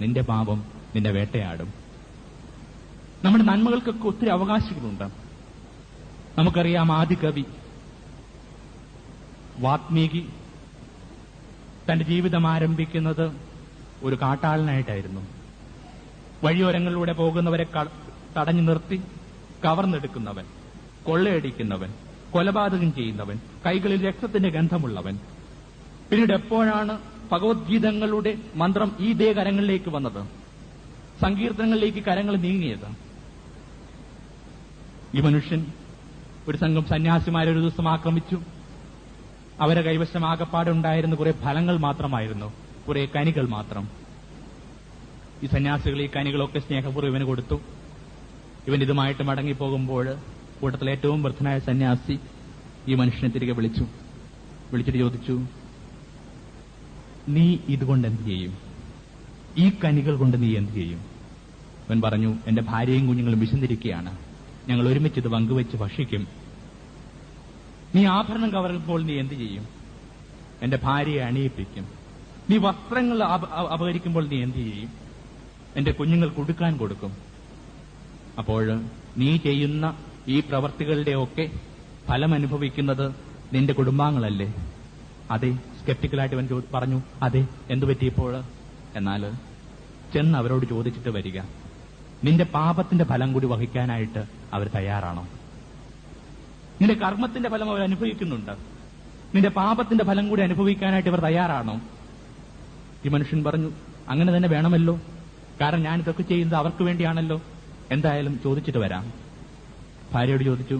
നിന്റെ പാപം നിന്നെ വേട്ടയാടും. നമ്മുടെ നന്മകൾക്കൊക്കെ ഒത്തിരി അവകാശങ്ങളുണ്ട്. നമുക്കറിയാം, ആദികവി വാത്മീകി തന്റെ ജീവിതം ആരംഭിക്കുന്നത് ഒരു കാട്ടാളനായിട്ടായിരുന്നു. വഴിയോരങ്ങളിലൂടെ പോകുന്നവരെ തടഞ്ഞു നിർത്തി കവർന്നെടുക്കുന്നവൻ, കൊള്ളയടിക്കുന്നവൻ, കൊലപാതകം ചെയ്യുന്നവൻ, കൈകളിൽ രക്തത്തിന്റെ ഗന്ധമുള്ളവൻ. പിന്നീട് എപ്പോഴാണ് ഭഗവത്ഗീതങ്ങളുടെ മന്ത്രം ഈ ദേ കരങ്ങളിലേക്ക് വന്നത്, സങ്കീർത്തനങ്ങളിലേക്ക് കരങ്ങൾ നീങ്ങിയത്? ഈ മനുഷ്യൻ ഒരു സംഘം സന്യാസിമാരെ ഒരു ദിവസം ആക്രമിച്ചു. അവരെ കൈവശം ആകപ്പാടുണ്ടായിരുന്ന കുറെ ഫലങ്ങൾ മാത്രമായിരുന്നു, കുറെ കനികൾ മാത്രം. ഈ സന്യാസികൾ ഈ കനികളൊക്കെ സ്നേഹപൂർവ്വം ഇവന് കൊടുത്തു. ഇവൻ ഇതുമായിട്ട് മടങ്ങിപ്പോകുമ്പോൾ കൂട്ടത്തിലെ ഏറ്റവും വൃദ്ധനായ സന്യാസി ഈ മനുഷ്യനെ തിരികെ വിളിച്ചിട്ട് ചോദിച്ചു, നീ ഇതുകൊണ്ട് എന്ത് ചെയ്യും? ഈ കനികൾ കൊണ്ട് നീ എന്ത് ചെയ്യും? അവൻ പറഞ്ഞു, എന്റെ ഭാര്യയും കുഞ്ഞുങ്ങളും വിശന്നിരിക്കുകയാണ്, ഞങ്ങൾ ഒരുമിച്ച് ഇത് പങ്കുവെച്ച് ഭക്ഷിക്കും. നീ ആഭരണം കവറുമ്പോൾ നീ എന്ത് ചെയ്യും? എന്റെ ഭാര്യയെ അണിയിപ്പിക്കും. നീ വസ്ത്രങ്ങൾ അപഹരിക്കുമ്പോൾ നീ എന്ത് ചെയ്യും? എന്റെ കുഞ്ഞുങ്ങൾ കൊടുക്കാൻ കൊടുക്കും. അപ്പോൾ നീ ചെയ്യുന്ന ഈ പ്രവർത്തികളുടെയൊക്കെ ഫലം അനുഭവിക്കുന്നത് നിന്റെ കുടുംബാംഗങ്ങളല്ലേ? അതെ. സ്കെപ്റ്റിക്കലായിട്ട് അവൻ പറഞ്ഞു, അതെ, എന്തു പറ്റിയപ്പോൾ? എന്നാൽ ചെന്ന് അവരോട് ചോദിച്ചിട്ട് വരിക, നിന്റെ പാപത്തിന്റെ ഫലം കൂടി വഹിക്കാനായിട്ട് അവർ തയ്യാറാണോ? നിന്റെ കർമ്മത്തിന്റെ ഫലം അവർ അനുഭവിക്കുന്നുണ്ട്, നിന്റെ പാപത്തിന്റെ ഫലം കൂടി അനുഭവിക്കാനായിട്ട് ഇവർ തയ്യാറാണോ? ഈ മനുഷ്യൻ പറഞ്ഞു, അങ്ങനെ തന്നെ വേണമല്ലോ, കാരണം ഞാൻ ഇതൊക്കെ ചെയ്യുന്നത് അവർക്ക് വേണ്ടിയാണല്ലോ. എന്തായാലും ചോദിച്ചിട്ട് വരാം. ഭാര്യയോട് ചോദിച്ചു,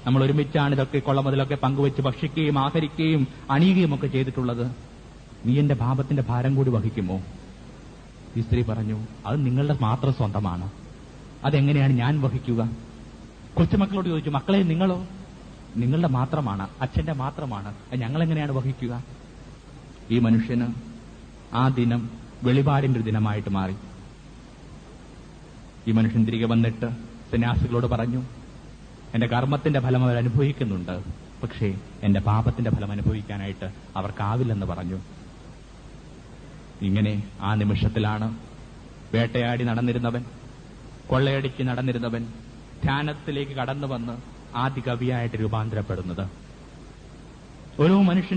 നമ്മൾ ഒരുമിച്ചാണ് ഇതൊക്കെ കൊള്ളമുതലൊക്കെ പങ്കുവെച്ച് ഭക്ഷിക്കുകയും ആഹരിക്കുകയും അണിയുകയും ഒക്കെ ചെയ്തിട്ടുള്ളത്. നീ എന്റെ പാപത്തിന്റെ ഭാരം കൂടി വഹിക്കുമോ? ഈ സ്ത്രീ പറഞ്ഞു, അത് നിങ്ങളുടെ മാത്രം സ്വന്തമാണ്, അതെങ്ങനെയാണ് ഞാൻ വഹിക്കുക? കൊച്ചുമക്കളോട് ചോദിച്ചു, മക്കളെ നിങ്ങളോ? നിങ്ങളുടെ മാത്രമാണ്, അച്ഛന്റെ മാത്രമാണ്, ഞങ്ങളെങ്ങനെയാണ് വഹിക്കുക? ഈ മനുഷ്യന് ആ ദിനം വെളിപാടിന്റെ ഒരു ദിനമായിട്ട് മാറി. ഈ മനുഷ്യൻ തിരികെ വന്നിട്ട് സന്യാസികളോട് പറഞ്ഞു, എന്റെ കർമ്മത്തിന്റെ ഫലം അവർ അനുഭവിക്കുന്നുണ്ട്, പക്ഷേ എന്റെ പാപത്തിന്റെ ഫലം അനുഭവിക്കാനായിട്ട് അവർക്കാവില്ലെന്ന് പറഞ്ഞു. ഇങ്ങനെ ആ നിമിഷത്തിലാണ് വേട്ടയാടി നടന്നിരുന്നവൻ, കൊള്ളയടിച്ച് നടന്നിരുന്നവൻ ധ്യാനത്തിലേക്ക് കടന്നു വന്ന് ആദികവിയായിട്ട് രൂപാന്തരപ്പെടുന്നത്. ഓരോ മനുഷ്യൻ